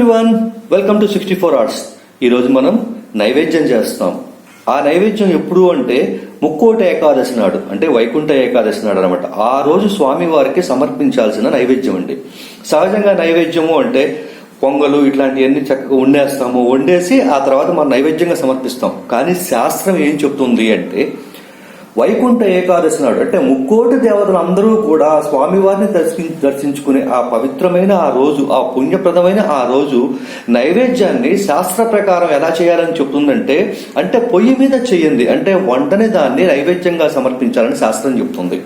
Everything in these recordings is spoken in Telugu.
Everyone, welcome to 64 hours. ఈరోజు మనం నైవేద్యం చేస్తాం. ఆ నైవేద్యం ఎప్పుడు అంటే ముక్కోటి ఏకాదశి నాడు, అంటే వైకుంఠ ఏకాదశి నాడు అనమాట. ఆ రోజు స్వామి వారికి సమర్పించాల్సిన నైవేద్యం అండి. సహజంగా నైవేద్యము అంటే పొంగలు ఇట్లాంటివన్నీ చక్కగా వండేసి ఆ తర్వాత మనం నైవేద్యంగా సమర్పిస్తాం. కానీ శాస్త్రం ఏం చెప్తుంది అంటే వైకుంఠ ఏకాదశి నాడు, అంటే ముక్కోటి దేవతలు అందరూ కూడా స్వామివారిని దర్శించుకునే ఆ పవిత్రమైన ఆ రోజు, ఆ పుణ్యప్రదమైన ఆ రోజు నైవేద్యాన్ని శాస్త్ర ప్రకారం ఎలా చేయాలని చెప్తుందంటే, అంటే పొయ్యి మీద చేయండి, అంటే వంటని దాన్ని నైవేద్యంగా సమర్పించాలని శాస్త్రం చెప్తుంది.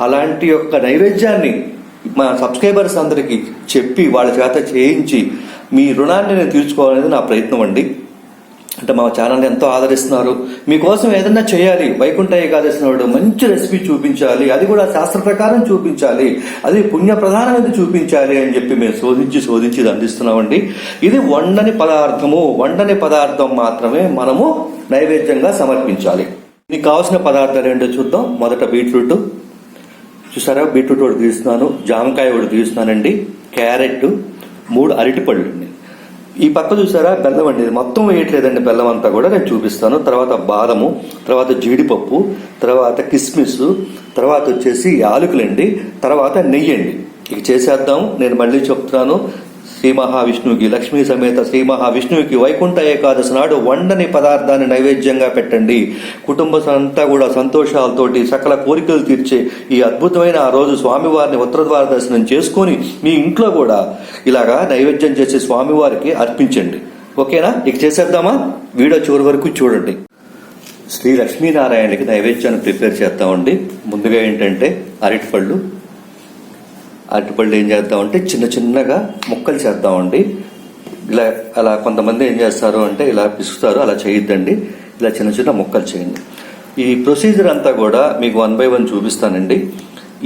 అలాంటి యొక్క నైవేద్యాన్ని మా సబ్స్క్రైబర్స్ అందరికీ చెప్పి వాళ్ళ చేత చేయించి మీ రుణాన్ని నేను తీర్చుకోవాలనేది నా ప్రయత్నం అండి. అంటే మా ఛానల్ని ఎంతో ఆదరిస్తున్నారు. మీకోసం ఏదన్నా చేయాలి, వైకుంఠ ఏకాదశి నాడు మంచి రెసిపీ చూపించాలి, అది కూడా శాస్త్ర ప్రకారం చూపించాలి, అది పుణ్య ప్రధానమైనది చూపించాలి అని చెప్పి మేము శోధించి ఇది అందిస్తున్నామండి. ఇది వండని పదార్థం మాత్రమే మనము నైవేద్యంగా సమర్పించాలి. మీకు కావాల్సిన పదార్థాలు ఏంటో చూద్దాం. మొదట బీట్రూట్ చూసారా, బీట్రూట్ ఒకటి తీస్తున్నాను, జామకాయ ఒకటి తీస్తున్నానండి, క్యారెట్, 3 అరటిపళ్ళు అండి. ఈ పక్క చూసారా బెల్లం అండి, మొత్తం వేయట్లేదండి, బెల్లం అంతా కూడా నేను చూపిస్తాను. తర్వాత బాదము, తర్వాత జీడిపప్పు, తర్వాత కిస్మిస్, తర్వాత వచ్చేసి యాలకులండి, తర్వాత నెయ్యి అండి. ఇక చేసేద్దాం. నేను మళ్ళీ చెప్తున్నాను, శ్రీ మహావిష్ణువుకి, లక్ష్మీ సమేత శ్రీ మహావిష్ణువుకి వైకుంఠ ఏకాదశి నాడు వండని పదార్థాన్ని నైవేద్యంగా పెట్టండి. కుటుంబం అంతా కూడా సంతోషాలతోటి సకల కోరికలు తీర్చే ఈ అద్భుతమైన ఆ రోజు స్వామివారిని ఉత్తరద్వార దర్శనం చేసుకొని మీ ఇంట్లో కూడా ఇలాగా నైవేద్యం చేసి స్వామివారికి అర్పించండి. ఓకేనా? ఇక చేసేద్దామా? వీడియో చివరి వరకు చూడండి. శ్రీ లక్ష్మీనారాయణకి నైవేద్యాన్ని ప్రిపేర్ చేద్దామండి. ముందుగా ఏంటంటే అరటిపళ్ళు ఏం చేద్దామంటే చిన్నగా ముక్కలు చేద్దామండి. ఇలా అలా కొంతమంది ఏం చేస్తారు అంటే ఇలా పిసుకుతారు, అలా చేయొద్దండి. ఇలా చిన్న ముక్కలు చేయండి. ఈ ప్రొసీజర్ అంతా కూడా మీకు 1 by 1 చూపిస్తానండి.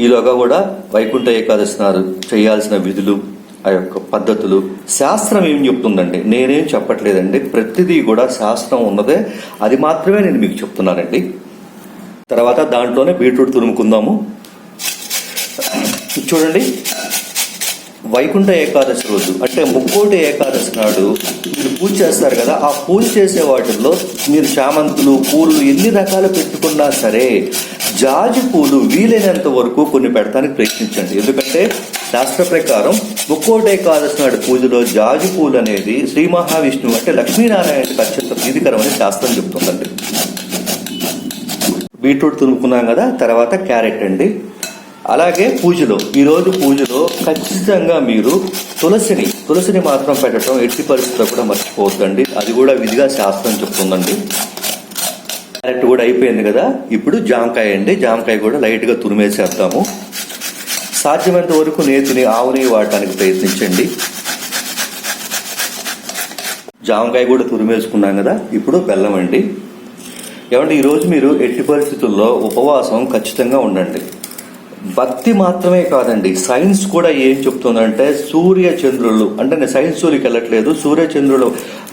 ఈలోగా కూడా వైకుంఠ ఏకాదశి నాడు చేయాల్సిన విధులు, ఆ యొక్క పద్ధతులు శాస్త్రం ఏం చెప్తుందండి, నేనేం చెప్పట్లేదండి. ప్రతిదీ కూడా శాస్త్రం ఉన్నదే, అది మాత్రమే నేను మీకు చెప్తున్నానండి. తర్వాత దాంట్లోనే బీట్రూట్ తురుముకుందాము. చూడండి, వైకుంఠ ఏకాదశి రోజు అంటే ముక్కోటి ఏకాదశి నాడు మీరు పూజ చేస్తారు కదా, ఆ పూజ చేసే వాటిల్లో మీరు చామంతులు, పూలు ఎన్ని రకాలు పెట్టుకున్నా సరే జాజి పూలు వీలైనంత వరకు కొన్ని పెడతానికి ప్రయత్నించండి. ఎందుకంటే శాస్త్ర ప్రకారం ముక్కోటి ఏకాదశి నాడు పూజలో జాజి పూలు అనేది శ్రీ మహావిష్ణువు అంటే లక్ష్మీనారాయణకి అత్యంత ప్రీతికరమని శాస్త్రం చెప్తుందండి. బీట్రూట్ తురుముకున్నాం కదా, తర్వాత క్యారెట్ అండి. అలాగే ఈరోజు పూజలో ఖచ్చితంగా మీరు తులసిని మాత్రం పెట్టడం ఎట్టి పరిస్థితుల్లో కూడా మర్చిపోవద్దండి. అది కూడా విధిగా శాస్త్రం చెప్తుందండి. క్యారెట్ కూడా అయిపోయింది కదా, ఇప్పుడు జామకాయ అండి. జామకాయ కూడా లైట్గా తురిమేసేద్దాము. సాధ్యమైనంత వరకు ఆవు నెయ్యి వాడటానికి ప్రయత్నించండి. జామకాయ కూడా తురిమేసుకున్నాం కదా, ఇప్పుడు బెల్లం అండి. ఏమంటే ఈరోజు మీరు ఎట్టి పరిస్థితుల్లో ఉపవాసం ఖచ్చితంగా ఉండండి. భక్తి మాత్రమే కాదండి, సైన్స్ కూడా ఏం చెప్తుందంటే సూర్య చంద్రులు, అంటే నేను సైన్స్ జోలికి వెళ్ళట్లేదు, సూర్య చంద్రులు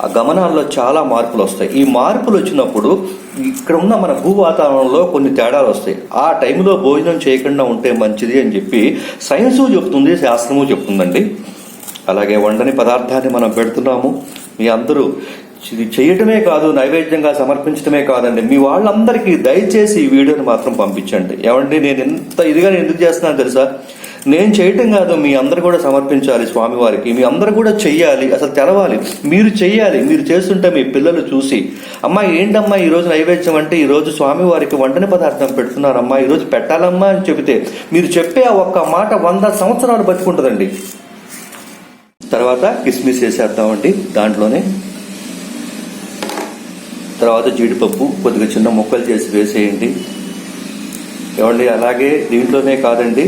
ఆ గమనాల్లో చాలా మార్పులు వస్తాయి. ఈ మార్పులు వచ్చినప్పుడు ఇక్కడ ఉన్న మన భూ వాతావరణంలో కొన్ని తేడాలు వస్తాయి. ఆ టైంలో భోజనం చేయకుండా ఉంటే మంచిది అని చెప్పి సైన్సు చెప్తుంది, శాస్త్రము చెప్తుందండి. అలాగే వండని పదార్థాన్ని మనం పెడుతున్నాము. మీ అందరూ ఇది చేయటమే కాదు, నైవేద్యంగా సమర్పించడమే కాదండి, మీ వాళ్ళందరికీ దయచేసి ఈ వీడియోని మాత్రం పంపించండి. ఏమండి, నేను ఎంత ఇదిగా ఎందుకు చేస్తున్నాను తెలుసా? నేను చేయటం కాదు, మీ అందరు కూడా సమర్పించాలి స్వామివారికి, మీ అందరు కూడా చెయ్యాలి, అసలు తెలవాలి, మీరు చెయ్యాలి. మీరు చేస్తుంటే మీ పిల్లలు చూసి, అమ్మా ఏంటమ్మా ఈరోజు నైవేద్యం అంటే ఈరోజు స్వామివారికి వండని పదార్థం పెడుతున్నారమ్మా, ఈరోజు పెట్టాలమ్మా అని చెబితే మీరు చెప్పే ఆ ఒక్క మాట 100 సంవత్సరాలు బతుకుంటుందండి. తర్వాత కిస్మిస్ వేసేద్దామండి దాంట్లోనే. తర్వాత జీడిపప్పు కొద్దిగా చిన్న ముక్కలు చేసి వేసేయండి. ఏమండి, అలాగే దీంట్లోనే కాదండి,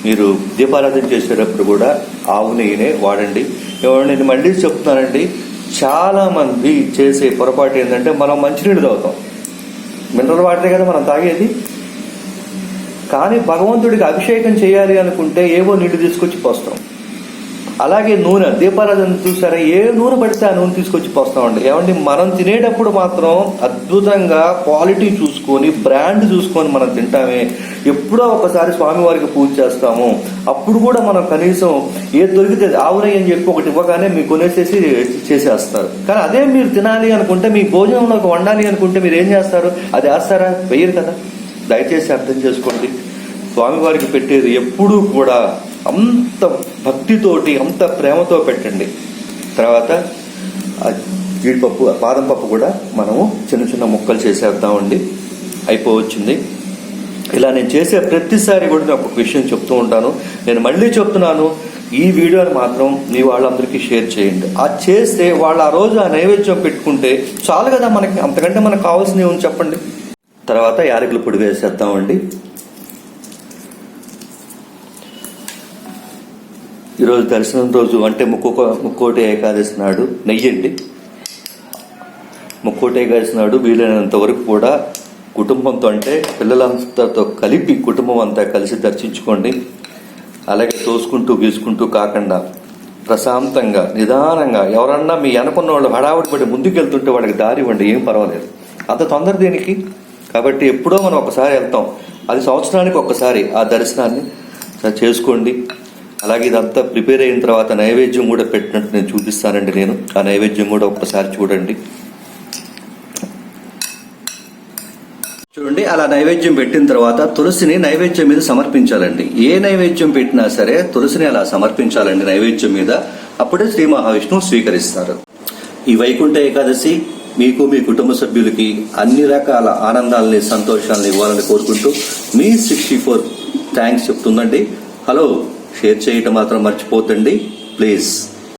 మీరు దీపారాధన చేసేటప్పుడు కూడా ఆవు నెయ్యినే వాడండి. ఏమండి, నేను మళ్ళీ చెప్తున్నానండి, చాలా మంది చేసే పొరపాటు ఏంటంటే మనం మంచినీళ్ళు తాగుతాం, మినరల్ వాటరే కదా మనం తాగేది. కానీ భగవంతుడికి అభిషేకం చేయాలి అనుకుంటే ఏవో నీళ్లు తీసుకొచ్చి పోస్తాం. అలాగే నూనె దీపారాధన చూసారా, ఏ నూనె పడితే ఆ నూనె తీసుకొచ్చి పోస్తామండి. ఏమండి, మనం తినేటప్పుడు మాత్రం అద్భుతంగా క్వాలిటీ చూసుకొని బ్రాండ్ చూసుకొని మనం తింటామే. ఎప్పుడో ఒకసారి స్వామివారికి పూజ చేస్తాము, అప్పుడు కూడా మనం కనీసం ఏది దొరికితే ఆవు నెయ్యి అని చెప్పి ఒకటి ఇవ్వగానే మీకు కొనేసేసి చేసేస్తారు. కానీ అదే మీరు తినాలి అనుకుంటే, మీ భోజనంలో వండాలి అనుకుంటే మీరు ఏం చేస్తారు? అది వేస్తారా? వెయ్యరు కదా. దయచేసి అర్థం చేసుకోండి. స్వామివారికి పెట్టేది ఎప్పుడూ కూడా అంత భక్తితోటి అంత ప్రేమతో పెట్టండి. తర్వాత జీడిపప్పు బాదం పప్పు కూడా మనము చిన్న చిన్న ముక్కలు చేసేద్దామండి. అయిపోవచ్చింది. ఇలా నేను చేసే ప్రతిసారి కూడా నేను ఒక విషయం చెప్తూ ఉంటాను. నేను మళ్ళీ చెప్తున్నాను, ఈ వీడియోని మాత్రం మీ వాళ్ళందరికీ షేర్ చేయండి. అది చేస్తే వాళ్ళు ఆ రోజు ఆ నైవేద్యం పెట్టుకుంటే చాలు కదా మనకి. అంతకంటే మనకు కావాల్సినవి ఏమని చెప్పండి. తర్వాత యాలకుల పొడి వేసేద్దామండి. ఈరోజు దర్శనం రోజు అంటే ముక్కోటి ఏకాదశి నాడు నెయ్యి అండి. ముక్కోటి ఏకాదశి నాడు వీలైనంత వరకు కూడా కుటుంబంతో అంటే పిల్లలందరితో కలిపి కుటుంబం అంతా కలిసి దర్శించుకోండి. అలాగే తోసుకుంటూ గీసుకుంటూ కాకుండా ప్రశాంతంగా నిదానంగా, ఎవరన్నా మీ వెనకున్న వాళ్ళు హడావుడి పడి ముందుకు వెళ్తుంటే వాళ్ళకి దారి ఇవ్వండి, ఏం పర్వాలేదు. అంత తొందర దేనికి? కాబట్టి ఎప్పుడో మనం ఒకసారి వెళ్తాం, అది సంవత్సరానికి ఒక్కసారి ఆ దర్శనాన్ని చేసుకోండి. అలాగే ఇదంతా ప్రిపేర్ అయిన తర్వాత నైవేద్యం కూడా పెట్టినట్టు నేను చూపిస్తానండి. నేను ఆ నైవేద్యం కూడా ఒక్కసారి చూడండి. చూడండి, అలా నైవేద్యం పెట్టిన తర్వాత తులసిని నైవేద్యం మీద సమర్పించాలండి. ఏ నైవేద్యం పెట్టినా సరే తులసిని అలా సమర్పించాలండి నైవేద్యం మీద. అప్పుడే శ్రీ మహావిష్ణువు స్వీకరిస్తారు. ఈ వైకుంఠ ఏకాదశి మీకు మీ కుటుంబ సభ్యులకి అన్ని రకాల ఆనందాలని సంతోషాలను ఇవ్వాలని కోరుకుంటూ మీ 64 థ్యాంక్స్ చెప్తుందండి. హలో, షేర్ చేయటం మాత్రం మర్చిపోతండి ప్లీజ్.